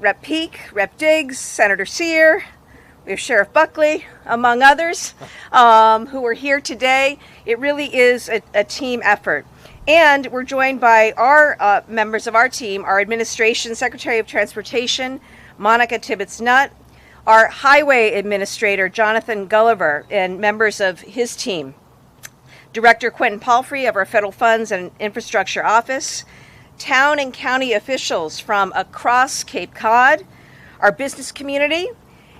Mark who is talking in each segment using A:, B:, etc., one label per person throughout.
A: Rep. Peake, Rep. Diggs, Senator Sear, we have Sheriff Buckley, among others, who are here today. It really is a team effort. And we're joined by our members of our team, our Administration Secretary of Transportation, Monica Tibbits-Nutt, our Highway Administrator, Jonathan Gulliver, and members of his team, Director Quentin Palfrey of our Federal Funds and Infrastructure Office, town and county officials from across Cape Cod, our business community,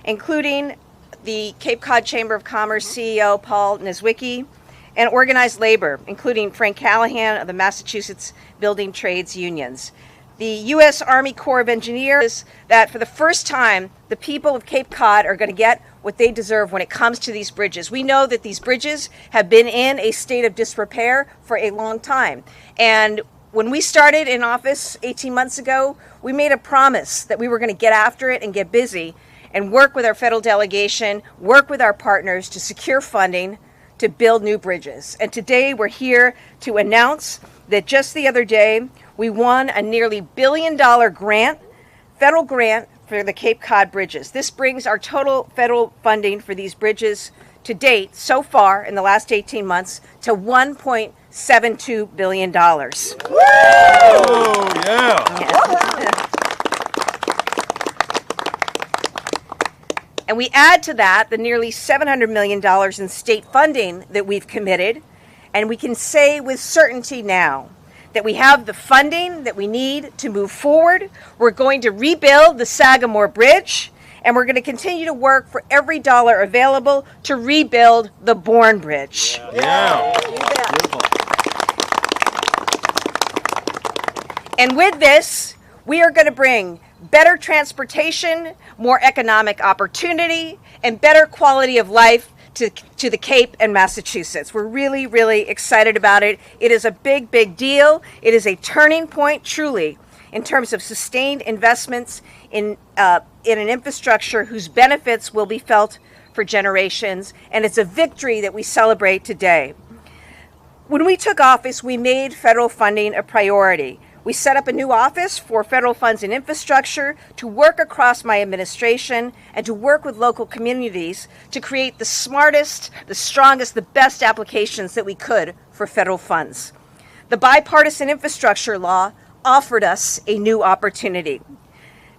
A: including the Cape Cod Chamber of Commerce CEO Paul Niezwicki, and organized labor, including Frank Callahan of the Massachusetts Building Trades Unions. The U.S. Army Corps of Engineers, that for the first time, the people of Cape Cod are going to get what they deserve when it comes to these bridges. We know that these bridges have been in a state of disrepair for a long time. And when we started in office 18 months ago, we made a promise that we were going to get after it and get busy and work with our federal delegation, work with our partners to secure funding to build new bridges. And today we're here to announce that just the other day, we won a nearly $1 billion grant, federal grant, for the Cape Cod bridges. This brings our total federal funding for these bridges to date, so far in the last 18 months, to $1.72 billion.
B: Woo! Yeah.
A: And we add to that the nearly $700 million in state funding that we've committed, and we can say with certainty now that we have the funding that we need to move forward. We're going to rebuild the Sagamore Bridge, and we're going to continue to work for every dollar available to rebuild the Bourne Bridge.
B: Yeah.
C: Beautiful.
A: And with this, we are going to bring better transportation, more economic opportunity, and better quality of life to the Cape and Massachusetts. We're really, really excited about it. It is a big, big deal. It is a turning point, truly, in terms of sustained investments in an infrastructure whose benefits will be felt for generations, and it's a victory that we celebrate today. When we took office, we made federal funding a priority. We set up a new office for federal funds and infrastructure to work across my administration and to work with local communities to create the smartest, the strongest, the best applications that we could for federal funds. The bipartisan infrastructure law offered us a new opportunity.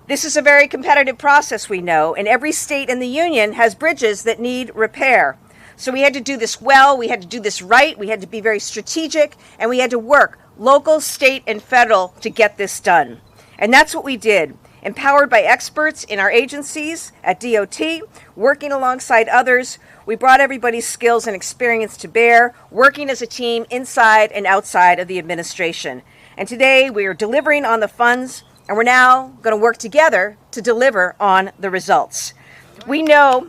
A: This is a very competitive process, we know, and every state in the union has bridges that need repair. So we had to do this well, we had to do this right, we had to be very strategic, and we had to work local, state, and federal to get this done. And that's what we did, empowered by experts in our agencies at DOT, working alongside others. We brought everybody's skills and experience to bear, working as a team inside and outside of the administration. And today we are delivering on the funds, and we're now going to work together to deliver on the results. We know...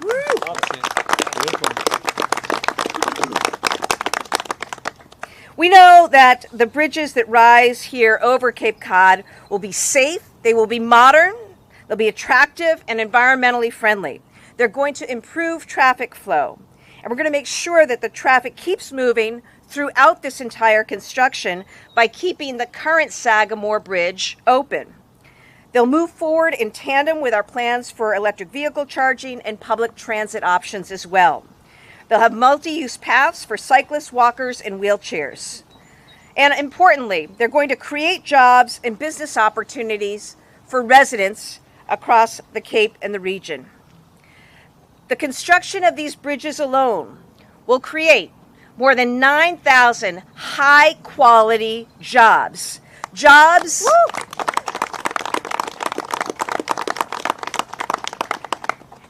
A: We know that the bridges that rise here over Cape Cod will be safe, they will be modern, they'll be attractive and environmentally friendly. They're going to improve traffic flow, and we're going to make sure that the traffic keeps moving throughout this entire construction by keeping the current Sagamore Bridge open. They'll move forward in tandem with our plans for electric vehicle charging and public transit options as well. They'll have multi-use paths for cyclists, walkers, and wheelchairs. And importantly, they're going to create jobs and business opportunities for residents across the Cape and the region. The construction of these bridges alone will create more than 9,000 high-quality jobs. Jobs...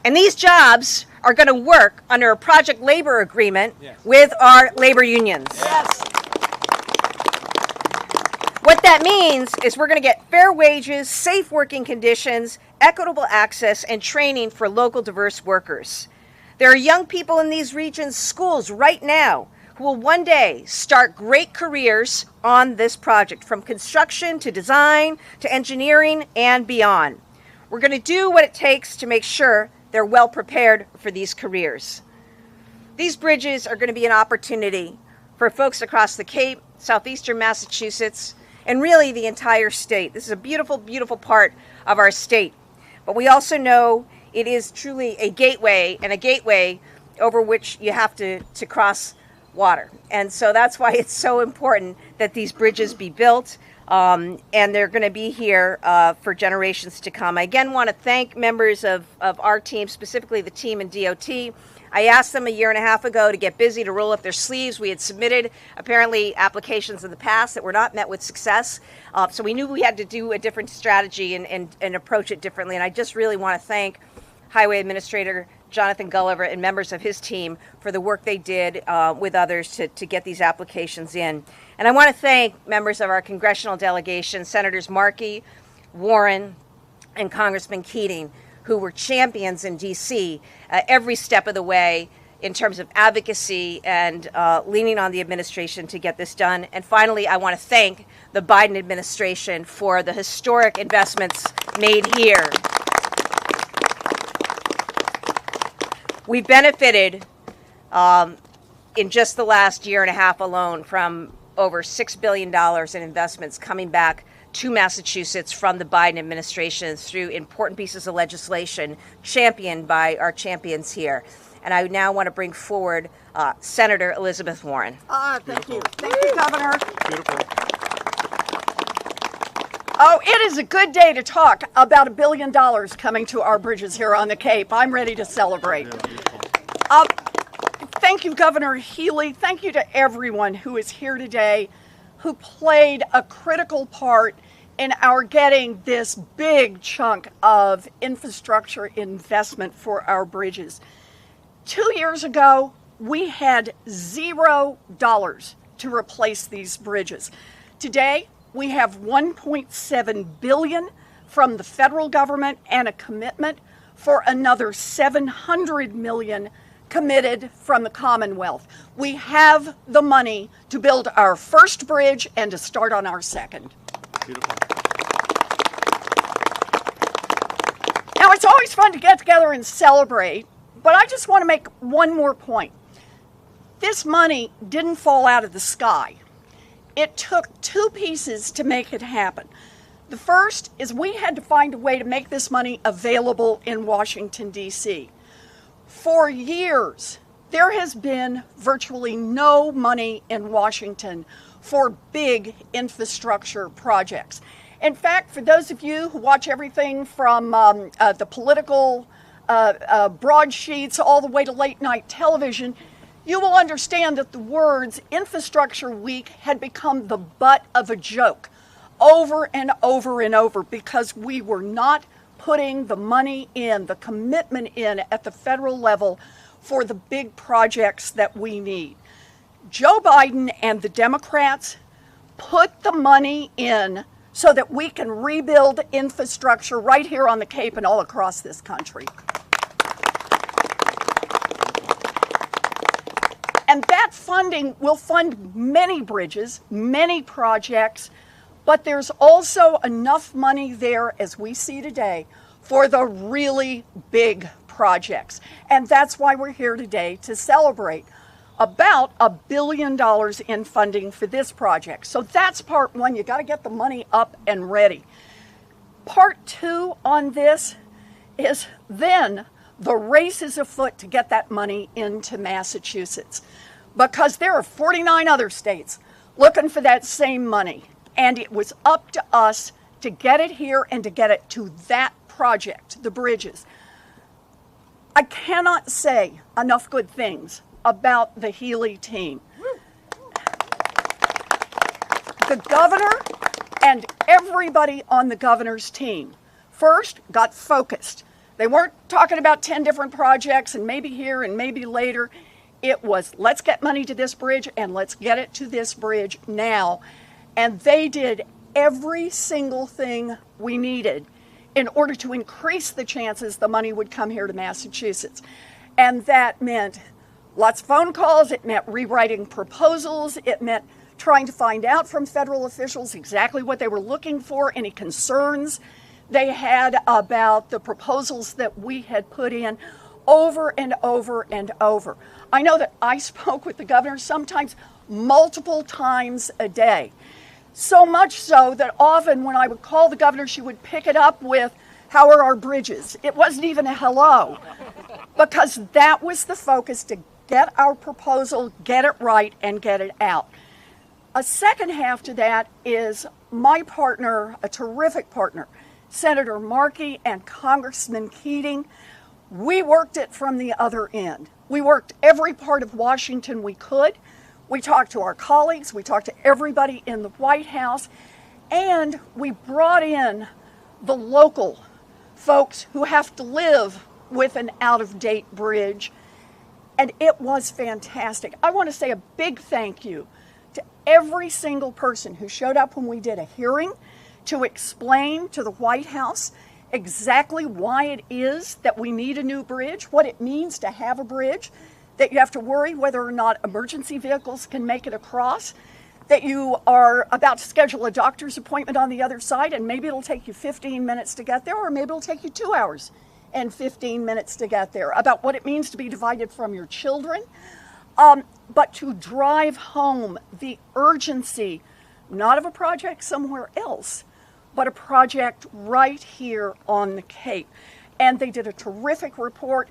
A: And these jobs are going to work under a project labor agreement with our labor unions.
C: Yes.
A: What that means is we're going to get fair wages, safe working conditions, equitable access, and training for local diverse workers. There are young people in these regions' schools right now who will one day start great careers on this project, from construction to design to engineering and beyond. We're going to do what it takes to make sure they're well prepared for these careers. These bridges are going to be an opportunity for folks across the Cape, southeastern Massachusetts, and really the entire state. This is a beautiful, beautiful part of our state. but we also know it is truly a gateway, and a gateway over which you have to cross water. And so that's why it's so important that these bridges be built, and they're going to be here for generations to come. I again want to thank members of our team, specifically the team in DOT. I asked them a year and a half ago to get busy, to roll up their sleeves. We had submitted, apparently, applications in the past that were not met with success. So we knew we had to do a different strategy and approach it differently. And I just really want to thank Highway Administrator Jonathan Gulliver and members of his team for the work they did with others to get these applications in. And I want to thank members of our congressional delegation, Senators Markey, Warren, and Congressman Keating, who were champions in D.C. Every step of the way in terms of advocacy and leaning on the administration to get this done. And finally, I want to thank the Biden administration for the historic investments made here. We've benefited in just the last year and a half alone from over $6 billion in investments coming back to Massachusetts from the Biden administration through important pieces of legislation championed by our champions here. And I now want to bring forward Senator Elizabeth Warren.
C: Thank you. Thank you, Governor.
B: Beautiful.
C: Oh, it is a good day to talk about $1 billion coming to our bridges here on the Cape. I'm ready to celebrate. Thank you, Governor Healey. Thank you to everyone who is here today, who played a critical part in our getting this big chunk of infrastructure investment for our bridges. 2 years ago, we had $0 to replace these bridges. Today, we have $1.7 billion from the federal government and a commitment for another $700 million committed from the Commonwealth. We have the money to build our first bridge and to start on our second.
B: Beautiful.
C: Now, it's always fun to get together and celebrate, but I just want to make one more point. This money didn't fall out of the sky. It took two pieces to make it happen. The first is we had to find a way to make this money available in Washington, D.C. For years, there has been virtually no money in Washington for big infrastructure projects. In fact, for those of you who watch everything from the political broadsheets all the way to late night television, you will understand that the words Infrastructure Week had become the butt of a joke over and over and over because we were not putting the money in, the commitment in at the federal level for the big projects that we need. Joe Biden and the Democrats put the money in so that we can rebuild infrastructure right here on the Cape and all across this country. And that funding will fund many bridges, many projects, but there's also enough money there, as we see today, for the really big projects. And that's why we're here today to celebrate about $1 billion in funding for this project. So that's part one. You got to get the money up and ready. Part two on this is then the race is afoot to get that money into Massachusetts, because there are 49 other states looking for that same money. And it was up to us to get it here and to get it to that project, the bridges. I cannot say enough good things about the Healey team. The governor and everybody on the governor's team first got focused. They weren't talking about 10 different projects and maybe here and maybe later. It was, let's get money to this bridge and let's get it to this bridge now. And they did every single thing we needed in order to increase the chances the money would come here to Massachusetts. And that meant lots of phone calls, it meant rewriting proposals, it meant trying to find out from federal officials exactly what they were looking for, any concerns they had about the proposals that we had put in over and over and over. I know that I spoke with the governor sometimes multiple times a day. So much so that often when I would call the governor, she would pick it up with, how are our bridges? It wasn't even a hello, because that was the focus, to get our proposal, get it right, and get it out. A second half to that is my partner, a terrific partner, Senator Markey and Congressman Keating. We worked it from the other end. We worked every part of Washington we could. We talked to our colleagues, we talked to everybody in the White House, and we brought in the local folks who have to live with an out-of-date bridge, and it was fantastic. I want to say a big thank you to every single person who showed up when we did a hearing to explain to the White House exactly why it is that we need a new bridge, what it means to have a bridge, that you have to worry whether or not emergency vehicles can make it across, that you are about to schedule a doctor's appointment on the other side and maybe it'll take you 15 minutes to get there, or maybe it'll take you 2 hours and 15 minutes to get there, about what it means to be divided from your children, but to drive home the urgency, not of a project somewhere else, but a project right here on the Cape. And they did a terrific report,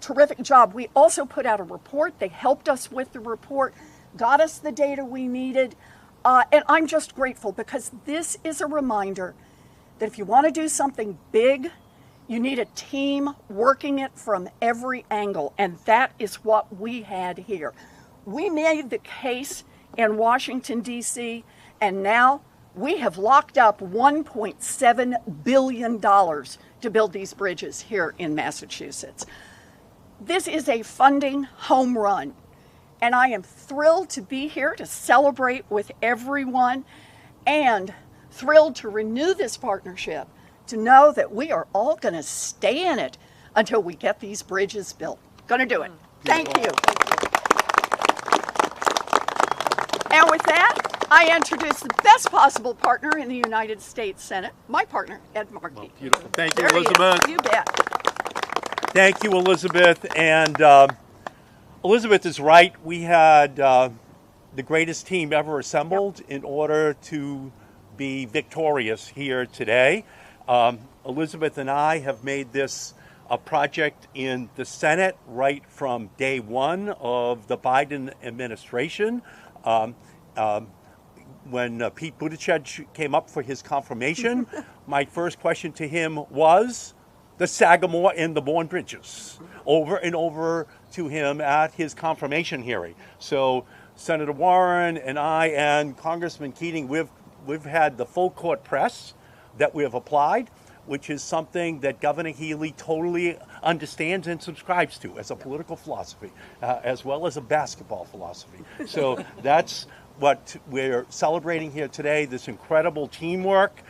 C: terrific job. We also put out a report. They helped us with the report, got us the data we needed. And I'm just grateful, because this is a reminder that if you want to do something big, you need a team working it from every angle. And that is what we had here. We made the case in Washington, D.C., and now we have locked up $1.7 billion to build these bridges here in Massachusetts. This is a funding home run, and I am thrilled to be here to celebrate with everyone, and thrilled to renew this partnership, to know that we are all going to stay in it until we get these bridges built. Going to do it. Thank you. And with that, I introduce the best possible partner in the United States Senate, my partner, Ed Markey.
B: Well, beautiful. Thank you,
C: There he is.
B: Elizabeth.
C: You bet.
B: Thank you, Elizabeth. And Elizabeth is right. We had the greatest team ever assembled in order to be victorious here today. Elizabeth and I have made this a project in the Senate right from day one of the Biden administration. When Pete Buttigieg came up for his confirmation, my first question to him was the Sagamore and the Bourne Bridges, over and over to him at his confirmation hearing. So Senator Warren and I and Congressman Keating, we've had the full court press that we have applied, which is something that Governor Healey totally understands and subscribes to as a political philosophy, as well as a basketball philosophy. So that's what we're celebrating here today, this incredible teamwork.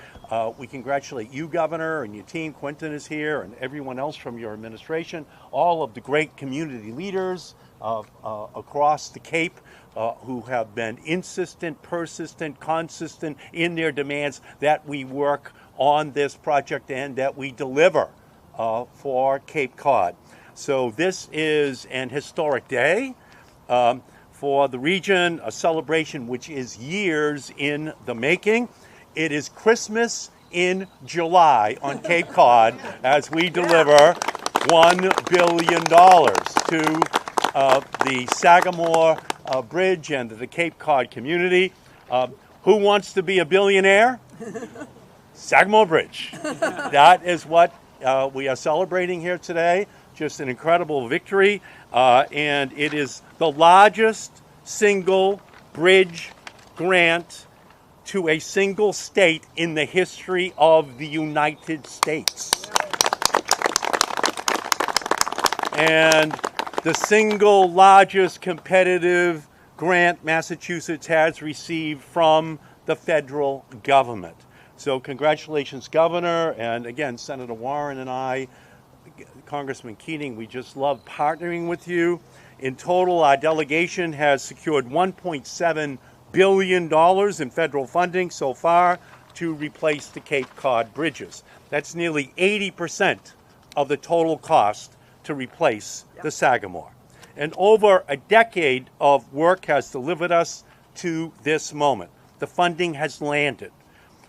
B: We congratulate you, Governor, and your team. Quentin is here, and everyone else from your administration, all of the great community leaders across the Cape who have been insistent, persistent, consistent in their demands that we work on this project and that we deliver for Cape Cod. So this is an historic day for the region, a celebration which is years in the making. It is Christmas in July on Cape Cod as we deliver $1 billion to the Sagamore Bridge and the Cape Cod community. Who wants to be a billionaire? Sagamore Bridge. That is what we are celebrating here today. Just an incredible victory. And it is the largest single bridge grant to a single state in the history of the United States. And the single largest competitive grant Massachusetts has received from the federal government. So congratulations, Governor, and again, Senator Warren and I, Congressman Keating, we just love partnering with you. In total, our delegation has secured $1.7 billion in federal funding so far to replace the Cape Cod bridges. That's nearly 80% of the total cost to replace the Sagamore. And over a decade of work has delivered us to this moment. The funding has landed.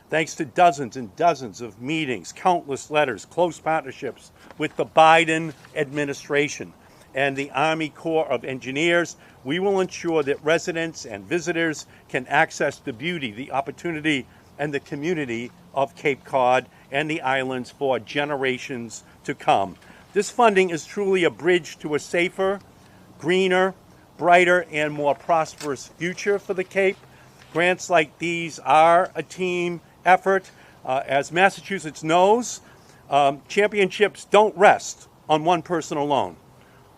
B: thanks to dozens and dozens of meetings, countless letters, close partnerships with the Biden administration and the Army Corps of Engineers, we will ensure that residents and visitors can access the beauty, the opportunity, and the community of Cape Cod and the islands for generations to come. This funding is truly a bridge to a safer, greener, brighter, and more prosperous future for the Cape. Grants like these are a team effort. As Massachusetts knows, championships don't rest on one person alone.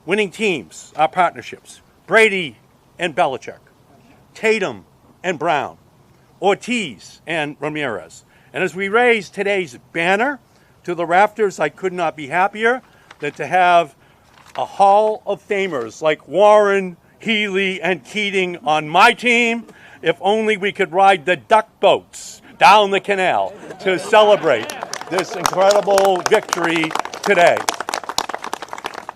B: Winning teams are partnerships. Brady and Belichick, Tatum and Brown, Ortiz and Ramirez. And as we raise today's banner to the rafters, I could not be happier than to have a Hall of Famers like Warren, Healey, and Keating on my team. If only we could ride the duck boats down the canal to celebrate this incredible victory today.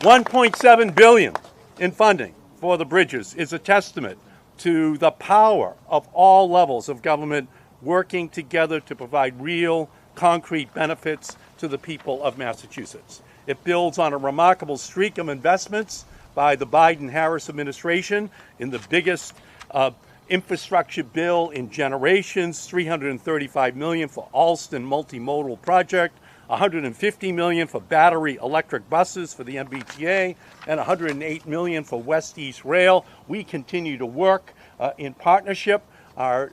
B: $1.7 billion in funding for the bridges is a testament to the power of all levels of government working together to provide real, concrete benefits to the people of Massachusetts. It builds on a remarkable streak of investments by the Biden-Harris administration in the biggest infrastructure bill in generations, $335 million for Alston multimodal project, $150 million for battery electric buses for the MBTA, and $108 million for West-East Rail. We continue to work in partnership, our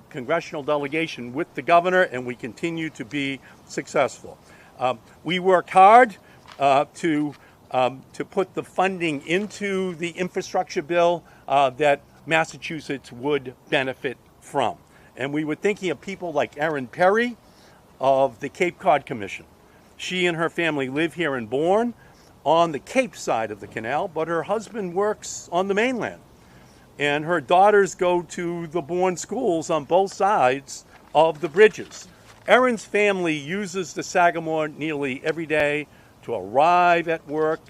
B: congressional delegation with the governor, and we continue to be successful. We worked hard to put the funding into the infrastructure bill that Massachusetts would benefit from. And we were thinking of people like Erin Perry of the Cape Cod Commission. She and her family live here in Bourne on the Cape side of the canal, but her husband works on the mainland. And her daughters go to the Bourne schools on both sides of the bridges. Erin's family uses the Sagamore nearly every day to arrive at work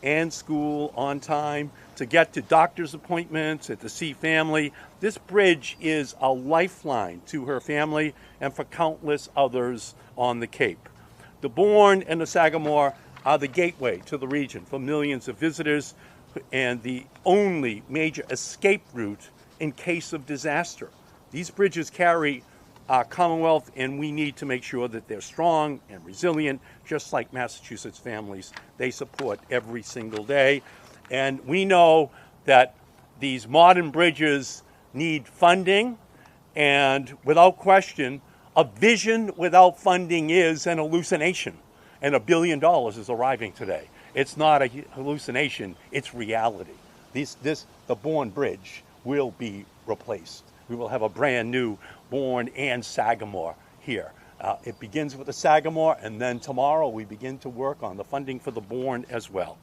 B: and school on time, to get to doctor's appointments, and to see family. This bridge is a lifeline to her family and for countless others on the Cape. The Bourne and the Sagamore are the gateway to the region for millions of visitors and the only major escape route in case of disaster. These bridges carry our Commonwealth, and we need to make sure that they're strong and resilient, just like Massachusetts families they support every single day. And we know that these modern bridges need funding, and without question, a vision without funding is an hallucination, and $1 billion is arriving today. It's not a hallucination, it's reality. The Bourne Bridge will be replaced. We will have a brand new Bourne and Sagamore here. It begins with the Sagamore, and then tomorrow we begin to work on the funding for the Bourne as well.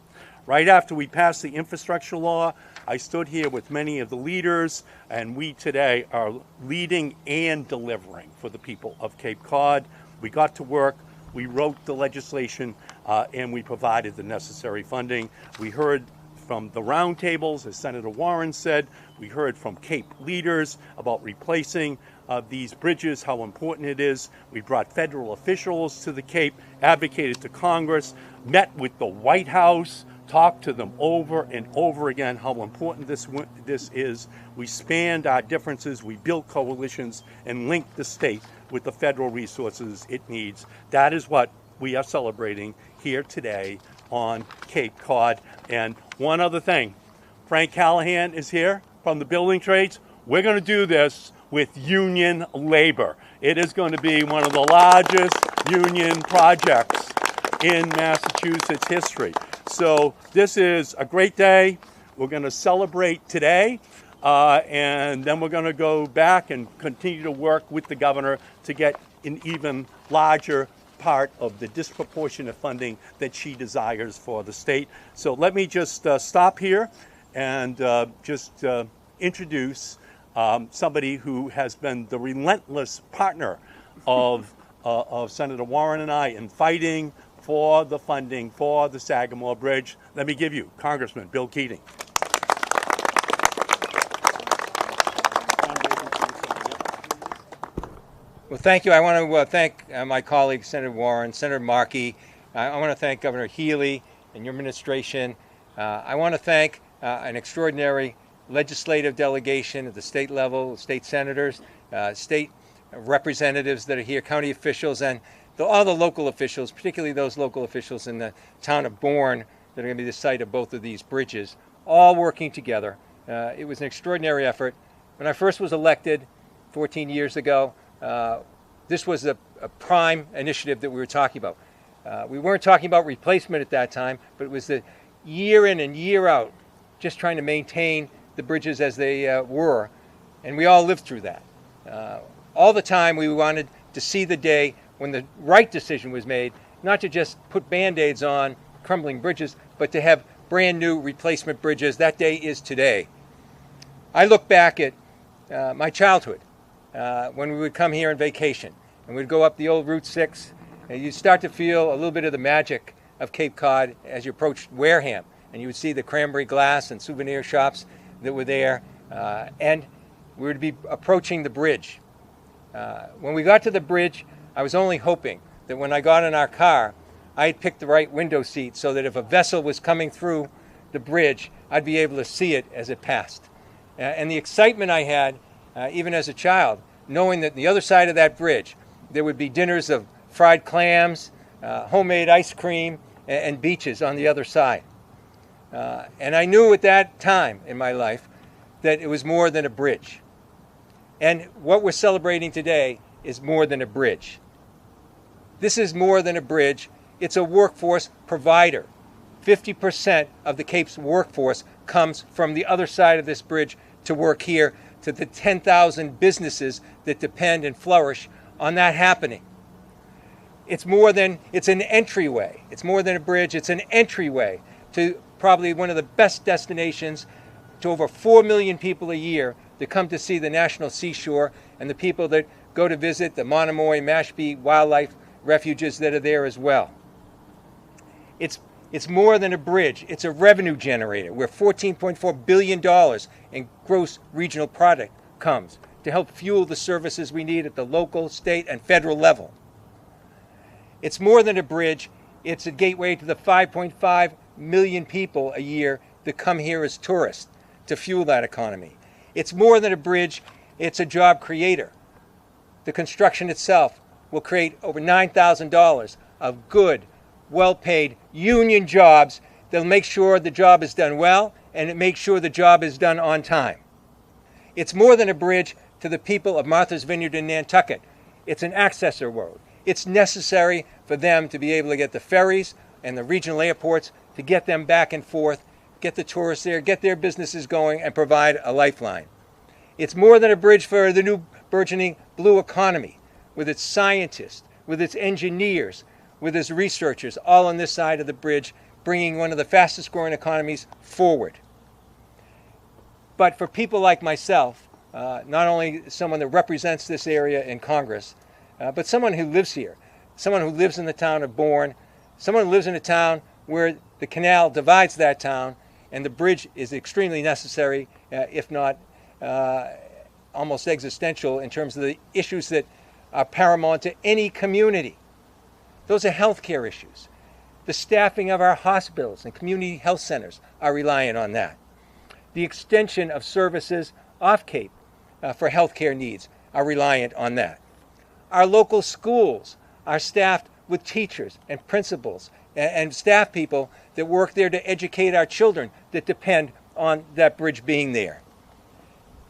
B: Right after we passed the infrastructure law, I stood here with many of the leaders, and we today are leading and delivering for the people of Cape Cod. We got to work, we wrote the legislation, and we provided the necessary funding. We heard from the roundtables, as Senator Warren said. We heard from Cape leaders about replacing these bridges, how important it is. We brought federal officials to the Cape, advocated to Congress, met with the White House, talked to them over and over again how important this is. We spanned our differences, we built coalitions, and linked the state with the federal resources it needs. That is what we are celebrating here today on Cape Cod. And one other thing, Frank Callahan is here from the building trades. We're going to do this with union labor. It is going to be one of the largest union projects in Massachusetts history. So this is a great day. We're going to celebrate today, and then we're going to go back and continue to work with the governor to get an even larger part of the disproportionate funding that she desires for the state. So let me just stop here and just introduce somebody who has been the relentless partner of Senator Warren and I in fighting for the funding for the Sagamore Bridge. Let me give you Congressman Bill Keating.
D: Well, thank you. I want to thank my colleague, Senator Warren, Senator Markey. I want to thank Governor Healey and your administration. I want to thank an extraordinary legislative delegation at the state level, state senators, state representatives that are here, county officials, and all the local officials, particularly those local officials in the town of Bourne that are going to be the site of both of these bridges, all working together. It was an extraordinary effort. When I first was elected 14 years ago, this was a prime initiative that we were talking about. We weren't talking about replacement at that time, but it was the year in and year out, just trying to maintain the bridges as they were. And we all lived through that. All the time we wanted to see the day when the right decision was made, not to just put Band-Aids on crumbling bridges, but to have brand new replacement bridges. That day is today. I look back at my childhood when we would come here on vacation and we'd go up the old Route 6, and you'd start to feel a little bit of the magic of Cape Cod as you approached Wareham, and you would see the cranberry glass and souvenir shops that were there, and we would be approaching the bridge. When we got to the bridge, I was only hoping that when I got in our car, I had picked the right window seat so that if a vessel was coming through the bridge, I'd be able to see it as it passed. And the excitement I had, even as a child, knowing that the other side of that bridge, there would be dinners of fried clams, homemade ice cream, and beaches on the other side. And I knew at that time in my life that it was more than a bridge. And what we're celebrating today is more than a bridge. This is more than a bridge. It's a workforce provider. 50% of the Cape's workforce comes from the other side of this bridge to work here, to the 10,000 businesses that depend and flourish on that happening. It's an entryway. It's more than a bridge. It's an entryway to probably one of the best destinations, to over 4 million people a year that come to see the National Seashore, and the people that go to visit the Monomoy, Mashpee wildlife refuges that are there as well. It's more than a bridge. It's a revenue generator where $14.4 billion in gross regional product comes to help fuel the services we need at the local, state, and federal level. It's more than a bridge. It's a gateway to the 5.5 million people a year that come here as tourists to fuel that economy. It's more than a bridge. It's a job creator. The construction itself will create over $9,000 of good, well-paid union jobs that'll make sure the job is done well, and it makes sure the job is done on time. It's more than a bridge to the people of Martha's Vineyard in Nantucket. It's an accessor road. It's necessary for them to be able to get the ferries and the regional airports to get them back and forth, get the tourists there, get their businesses going, and provide a lifeline. It's more than a bridge for the new burgeoning blue economy, with its scientists, with its engineers, with its researchers, all on this side of the bridge, bringing one of the fastest growing economies forward. But for people like myself, not only someone that represents this area in Congress, but someone who lives here, someone who lives in the town of Bourne, someone who lives in a town where the canal divides that town, and the bridge is extremely necessary, if not almost existential, in terms of the issues that are paramount to any community. Those are healthcare issues. The staffing of our hospitals and community health centers are reliant on that. The extension of services off Cape for healthcare needs are reliant on that. Our local schools are staffed with teachers and principals and staff people that work there to educate our children that depend on that bridge being there.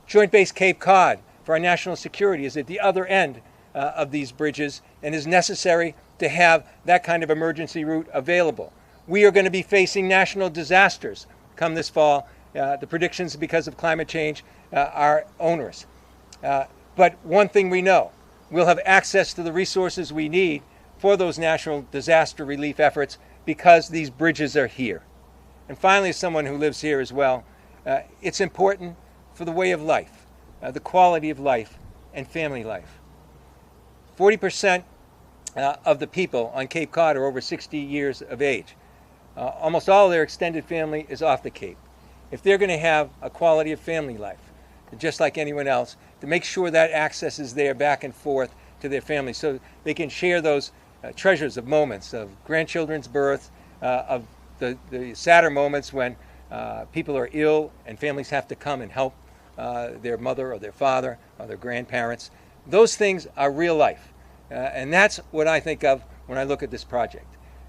D: Joint Base Cape Cod for our national security is at the other end of these bridges and is necessary to have that kind of emergency route available. We are going to be facing national disasters come this fall. The predictions because of climate change are onerous. But one thing we know, we'll have access to the resources we need for those national disaster relief efforts because these bridges are here. And finally, as someone who lives here as well, it's important for the way of life, the quality of life and family life. 40% of the people on Cape Cod are over 60 years of age. Almost all of their extended family is off the Cape. If they're going to have a quality of family life, just like anyone else, to make sure that access is there back and forth to their families so they can share those treasures of moments of grandchildren's birth, of the sadder moments when people are ill and families have to come and help their mother or their father or their grandparents. Those things are real life. And that's what I think of when I look at this project.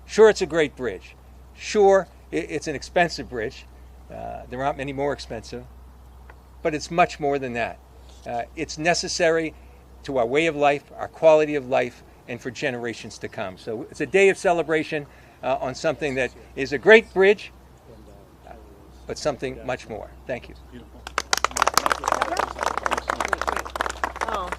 D: Sure, it's a great bridge. Sure, it's an expensive bridge. There aren't many more expensive. But it's much more than that. It's necessary to our way of life, our quality of life, and for generations to come. So it's a day of celebration on something that is a great bridge, but something much more. Thank you.
A: Oh.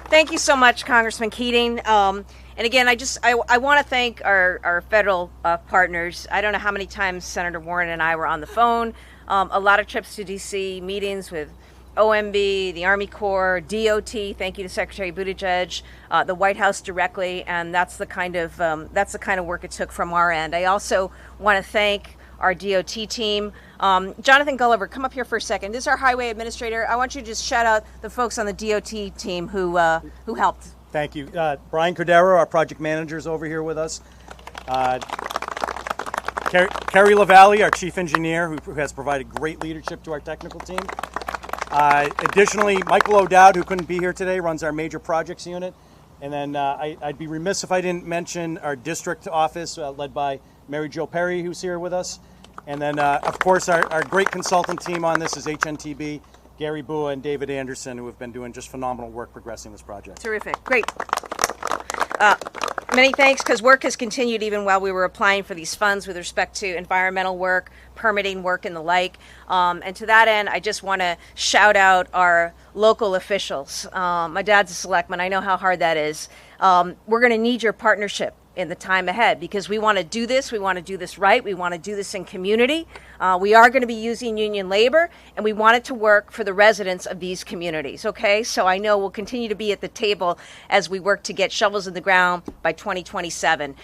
A: Thank you so much, Congressman Keating. And again, I want to thank our federal partners. I don't know how many times Senator Warren and I were on the phone. A lot of trips to D.C., meetings with OMB, the Army Corps, DOT. Thank you to Secretary Buttigieg, the White House directly, and that's the kind of work it took from our end. I also want to thank our DOT team. Jonathan Gulliver, come up here for a second. This is our highway administrator. I want you to just shout out the folks on the DOT team who helped.
E: Thank you. Brian Cordero, our project manager, is over here with us. Kerry LaValle, our chief engineer, who has provided great leadership to our technical team. Additionally, Michael O'Dowd, who couldn't be here today, runs our major projects unit. And then I'd be remiss if I didn't mention our district office, led by Mary Jo Perry, who's here with us. And then, of course, our great consultant team on this is HNTB, Gary Bua and David Anderson, who have been doing just phenomenal work progressing this project.
A: Terrific. Great. Many thanks, because work has continued even while we were applying for these funds with respect to environmental work, permitting work, and the like. And to that end, I just want to shout out our local officials. My dad's a selectman. I know how hard that is. We're going to need your partnership in the time ahead, because we want to do this. We want to do this right. We want to do this in community. We are going to be using union labor, and we want it to work for the residents of these communities, okay? So I know we'll continue to be at the table as we work to get shovels in the ground by 2027,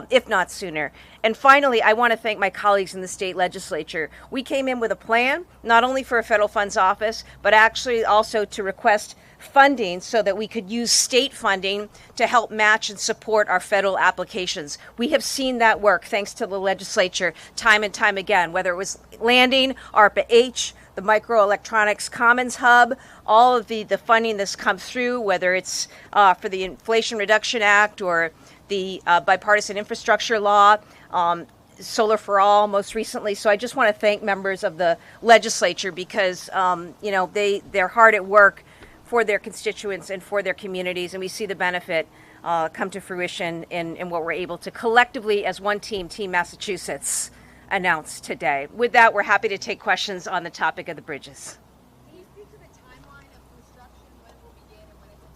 A: if not sooner. And finally, I want to thank my colleagues in the state legislature. We came in with a plan, not only for a federal funds office, but actually also to request funding so that we could use state funding to help match and support our federal applications. We have seen that work thanks to the legislature time and time again, whether it was landing, ARPA-H, the Microelectronics Commons Hub, all of the funding that's come through, whether it's for the Inflation Reduction Act or the bipartisan infrastructure law, Solar for All most recently. So I just want to thank members of the legislature because, they're hard at work for their constituents and for their communities, and we see the benefit come to fruition in what we're able to collectively as one team, Team Massachusetts, announce today. With that, we're happy to take questions on the topic of the bridges.
F: Can you speak to the timeline of construction, when it will begin and when it's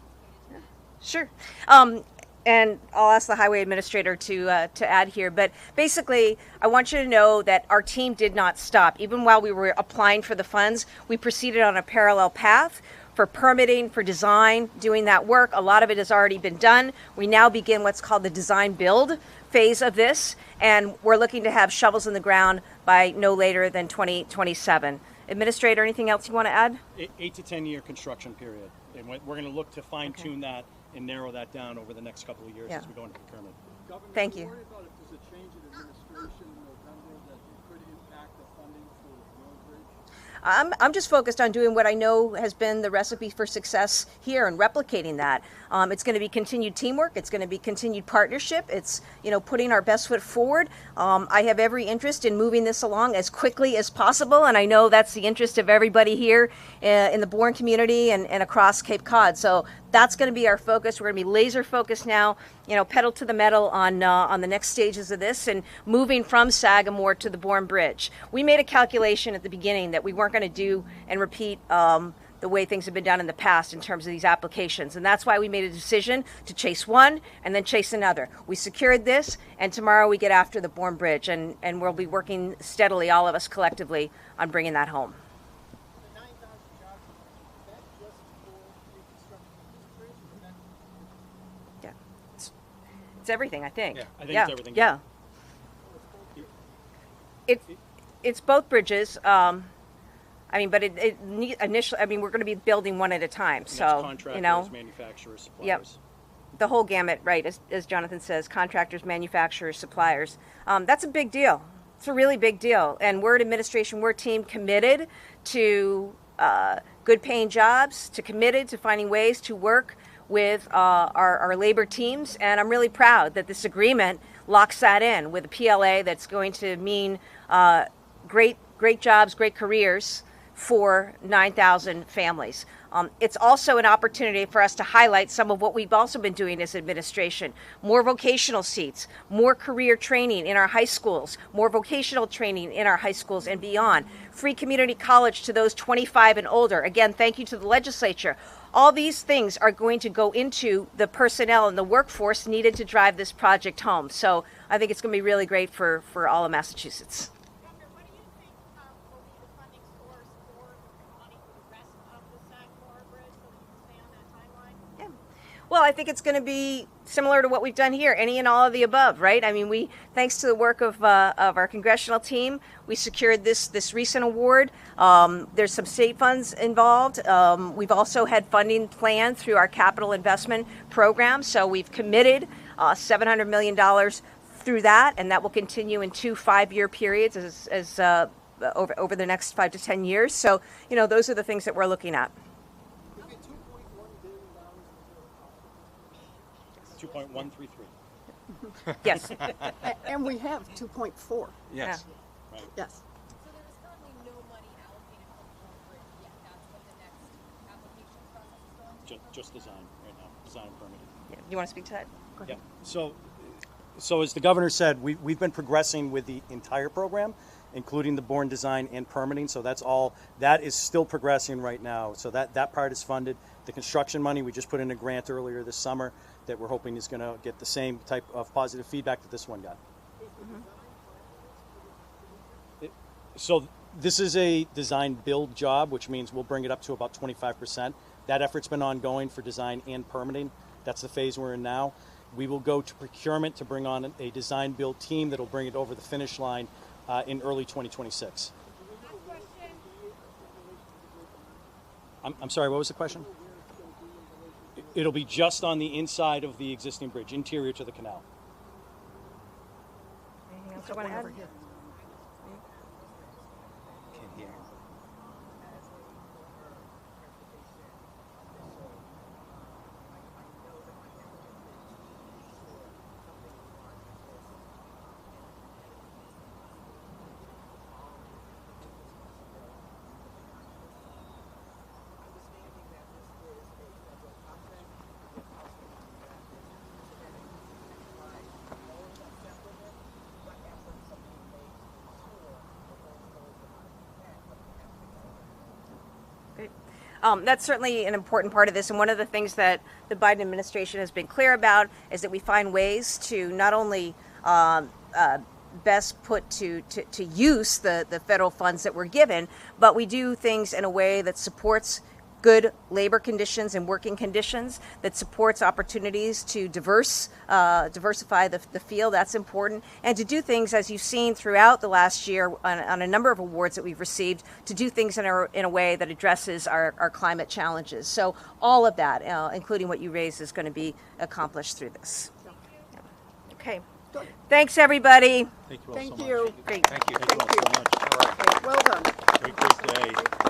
F: anticipated to
A: Sure. And I'll ask the highway administrator to add here. But basically, I want you to know that our team did not stop. Even while we were applying for the funds, we proceeded on a parallel path for permitting, for design, doing that work. A lot of it has already been done. We now begin what's called the design build phase of this, and we're looking to have shovels in the ground by no later than 2027. Administrator, anything else you want to add?
E: 8 to 10 year construction period. And we're going to look to fine tune that and narrow that down over the next couple of years as we go into procurement.
A: Thank you.
G: Are you worried about if there's a change in administration in November that it could impact the funding for the road bridge?
A: I'm just focused on doing what I know has been the recipe for success here and replicating that. It's going to be continued teamwork. It's going to be continued partnership. It's, putting our best foot forward. I have every interest in moving this along as quickly as possible, and I know that's the interest of everybody here in the Bourne community and across Cape Cod. So that's going to be our focus. We're going to be laser focused now, pedal to the metal on the next stages of this and moving from Sagamore to the Bourne Bridge. We made a calculation at the beginning that we weren't going to do and repeat the way things have been done in the past in terms of these applications. And that's why we made a decision to chase one and then chase another. We secured this, and tomorrow we get after the Bourne Bridge, and we'll be working steadily, all of us collectively, on bringing that home.
G: The 9,000 jobs, is that just for reconstruction of this bridge? Or that
A: Yeah. It's everything, I think.
E: Yeah, I think it's everything.
A: Yeah. It's both bridges. But initially, we're going to be building one at a time.
E: And
A: So,
E: that's contractors, manufacturers, suppliers.
A: Yep. the whole gamut, right, as Jonathan says, contractors, manufacturers, suppliers. That's a big deal. It's a really big deal. And we're an administration, we're a team committed to good paying jobs, committed to finding ways to work with our labor teams. And I'm really proud that this agreement locks that in with a PLA that's going to mean great jobs, great careers for 9,000 families. It's also an opportunity for us to highlight some of what we've also been doing as administration. More vocational seats, more career training in our high schools, more vocational training in our high schools and beyond. Free community college to those 25 and older. Again, thank you to the legislature. All these things are going to go into the personnel and the workforce needed to drive this project home. So I think it's going to be really great for all of Massachusetts.
F: Governor, what do you think will be the funding source for money for the rest of the Sagamore Bridge so we can stay on that timeline?
A: Yeah. Well, I think it's going to be similar to what we've done here, any and all of the above, right? I mean, thanks to the work of our congressional team, we secured this recent award. There's some state funds involved. We've also had funding planned through our capital investment program, so we've committed $700 million through that, and that will continue in 2 5-year periods as over the next 5 to 10 years. So, those are the things that we're looking at.
G: You get $2.1 billion in
E: 2.133.
A: Yes.
C: And we have 2.4.
D: Yes.
C: Yes.
F: So there is currently no money allocated for the whole bridge yet. That's what the next application process is going to be.
E: Just design right now, design and permitting.
A: Yeah. You want to speak to that?
E: Yeah. So as the governor said, we've been progressing with the entire program, including the born design and permitting. So that is still progressing right now. So that part is funded. The construction money, we just put in a grant earlier this summer that we're hoping is going to get the same type of positive feedback that this one got. So this is a design build job, which means we'll bring it up to about 25%. That effort's been ongoing for design and permitting. That's the phase we're in now. We will go to procurement to bring on a design build team that'll bring it over the finish line in early 2026. I'm sorry, what was the question? It'll be just on the inside of the existing bridge, interior to the canal.
A: Anything else you want to add?
D: Can't hear.
A: That's certainly an important part of this, and one of the things that the Biden administration has been clear about is that we find ways to not only best put to use the federal funds that we're given, but we do things in a way that supports good labor conditions and working conditions, that supports opportunities to diversify the field. That's important. And to do things, as you've seen throughout the last year on a number of awards that we've received, to do things in a way that addresses our climate challenges. So all of that, including what you raised, is going to be accomplished through this. Yeah. Okay.
C: Good.
A: Thanks, everybody.
E: Thank you all
C: Thank
E: so much.
C: you.
A: Great.
D: Thank you.
E: Thank you all so much.
C: Well done.
E: Great day.